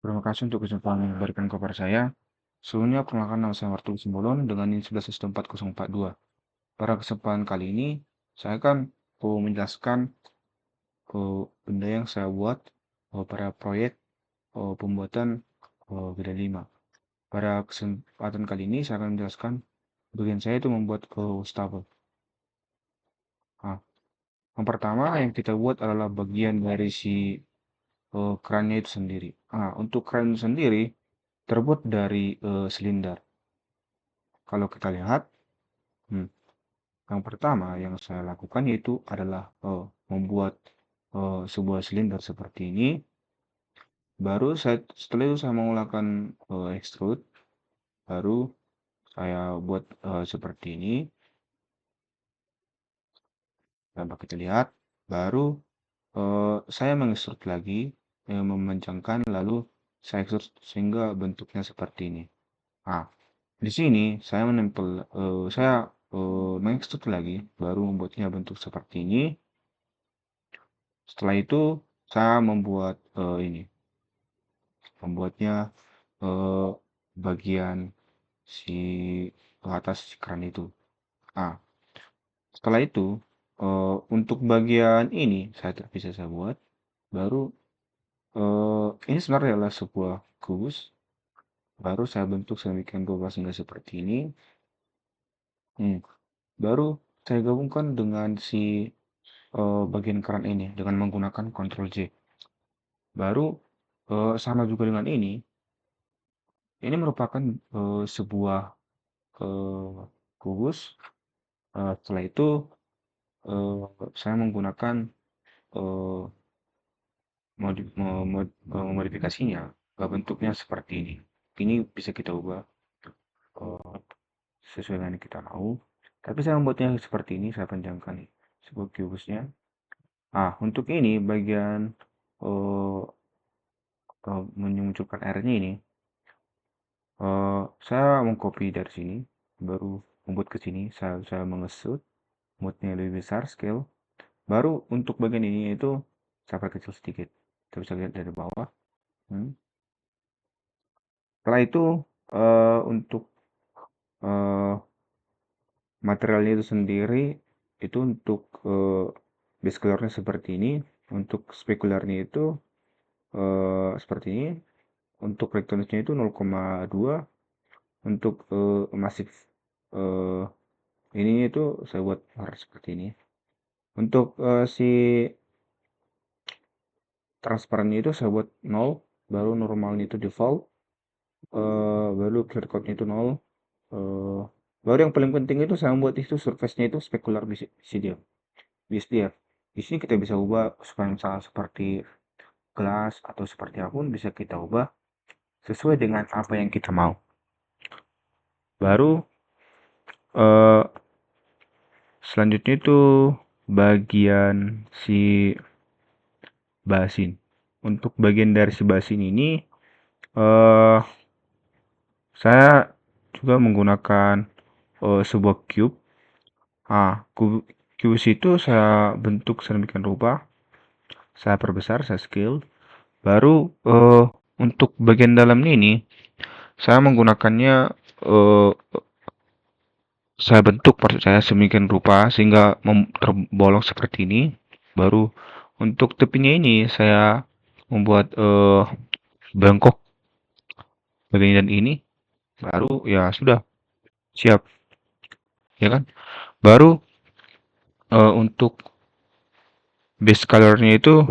Terima kasih untuk kesempatan yang diberikan kepada saya. Sebelumnya, perkenalkan nama saya Martul Simbolon dengan NIM 11.4042. Pada kesempatan kali ini, saya akan menjelaskan benda yang saya buat pada proyek pembuatan beda 5. Pada kesempatan kali ini, saya akan menjelaskan bagian saya itu membuat wastafel. Nah, yang pertama yang kita buat adalah bagian dari si kerannya itu sendiri. Nah, untuk keran sendiri terbuat dari silinder. Kalau kita lihat, hmm, yang pertama yang saya lakukan yaitu adalah membuat sebuah silinder seperti ini. Baru setelah itu saya menggunakan extrude, baru saya buat seperti ini. Dapat kita lihat, baru saya mengextrude lagi, memanjangkan, lalu saya extrude sehingga bentuknya seperti ini. Nah, di sini saya menempel, saya mengextrude lagi, baru membuatnya bentuk seperti ini. Setelah itu saya membuatnya bagian si atas keran itu. Nah, setelah itu untuk bagian ini bisa saya buat. Baru ini sebenarnya adalah sebuah kubus. Baru saya bentuk sedemikian rupa sehingga seperti ini. Baru saya gabungkan dengan si bagian keran ini dengan menggunakan Ctrl J. Baru sama juga dengan ini. Ini merupakan sebuah kubus. Setelah itu saya menggunakan eh, memodifikasinya bentuknya seperti ini. Ini bisa kita ubah eh, sesuai dengan yang kita mau. Tapi saya membuatnya seperti ini, saya panjangkan sebuah kubusnya. Ah, untuk ini bagian eh, memunculkan airnya ini, saya mengcopy dari sini, baru membuat ke sini, saya mengesut, moodnya lebih besar scale. Baru untuk bagian ini itu saya kecil sedikit. Kita bisa lihat dari bawah. Setelah itu untuk eh, materialnya itu sendiri itu untuk base colornya seperti ini. Untuk spekularnya itu seperti ini. Untuk rektonisnya itu 0,2. Untuk masif eh, ini itu saya buat warna seperti ini. Untuk si transparannya itu saya buat 0, baru normalnya itu default, baru clear code-nya itu 0. Baru yang paling penting itu saya membuat itu surface-nya itu spekular BCDF. BSDF. Di sini kita bisa ubah supaya misalnya seperti gelas atau seperti apapun bisa kita ubah sesuai dengan apa yang kita mau. Baru eh, selanjutnya itu bagian si basin. Untuk bagian dari si basin ini eh saya juga menggunakan sebuah cube. Cube itu saya bentuk sedemikian rupa, saya perbesar, saya scale. Baru untuk bagian dalam ini saya menggunakannya eh, saya bentuk maksud saya sedemikian rupa sehingga terbolong seperti ini. Baru untuk tepinya ini saya membuat bengkok bagian ini. Baru ya sudah siap, ya kan? Baru untuk base colornya itu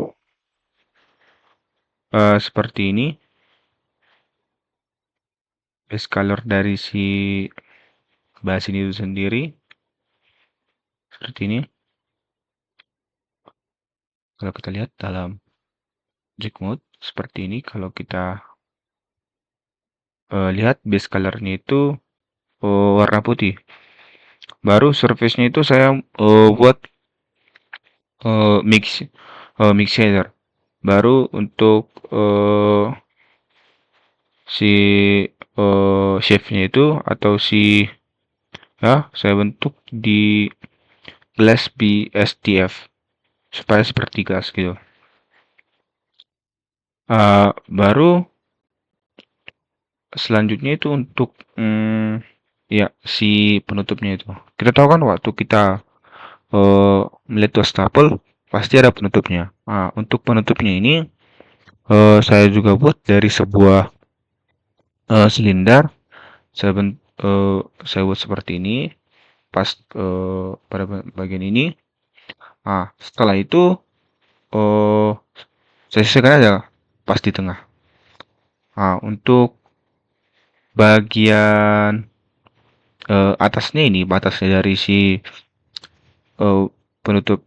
seperti ini. Base color dari si basin itu sendiri seperti ini. Kalau kita lihat dalam object mode seperti ini, kalau kita lihat base colornya itu warna putih. Baru surface-nya itu saya buat mix shader. Baru untuk si shape-nya itu atau si ya saya bentuk di glass BSDF supaya seperti gas gitu. Baru selanjutnya itu untuk ya si penutupnya itu. Kita tahu kan waktu kita melihat wastafel pasti ada penutupnya. Nah, untuk penutupnya ini saya juga buat dari sebuah silinder. Saya buat seperti ini pas pada bagian ini. Nah, setelah itu eh saya sisihkan aja pas di tengah. Nah, untuk bagian atasnya ini batasnya dari si eh, penutup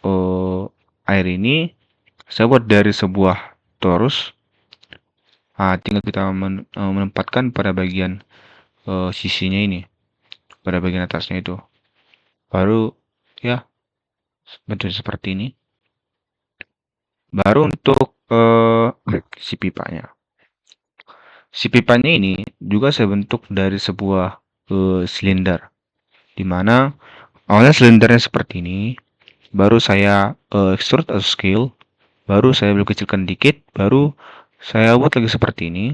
eh, air ini saya buat dari sebuah torus. Nah, tinggal kita menempatkan pada bagian sisinya ini, pada bagian atasnya itu. Baru ya bentuk seperti ini. Baru untuk si pipanya. Si pipanya ini juga saya bentuk dari sebuah silinder, di mana awalnya silindernya seperti ini, baru saya extrude atau scale, baru saya belok kecilkan dikit, baru saya buat lagi seperti ini,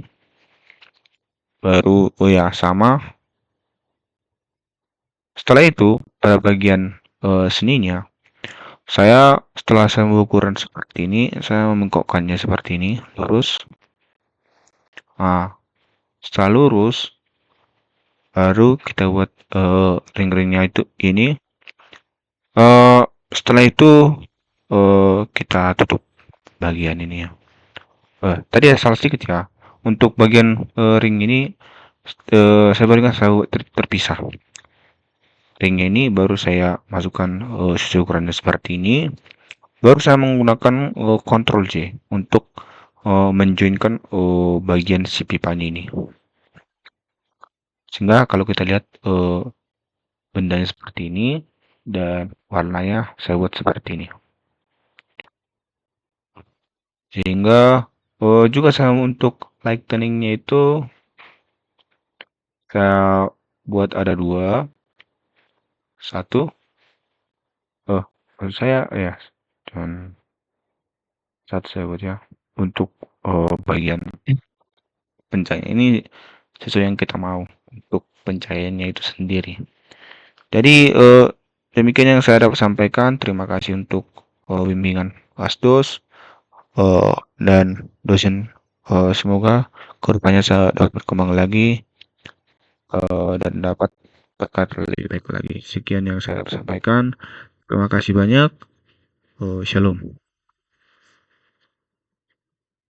baru oh ya sama. Setelah itu pada bagian seninya, setelah saya mengukuran seperti ini, saya membengkokkannya seperti ini, lurus. Nah, setelah lurus, baru kita buat ring-ringnya itu ini. Setelah itu kita tutup bagian ini ya. Tadi ada salah sedikit ya. Untuk bagian ring ini saya berikan saya terpisah. Ringnya ini baru saya masukkan sisi ukurannya seperti ini. Baru saya menggunakan Ctrl J untuk menjoinkan bagian si pipanya ini. Sehingga kalau kita lihat bendanya seperti ini dan warnanya saya buat seperti ini. Sehingga juga saya untuk lightning-nya itu saya buat ada dua. Satu, maksud saya ya cuman satu saya buat ya. Untuk bagian pencahayaan ini sesuai yang kita mau untuk pencahayaannya itu sendiri. Jadi demikian yang saya dapat sampaikan. Terima kasih untuk bimbingan Asdos dan dosen. Semoga kedepannya saya dapat berkembang lagi dan dapat berkata lebih baik lagi. Sekian yang saya dapat sampaikan. Terima kasih banyak. Shalom.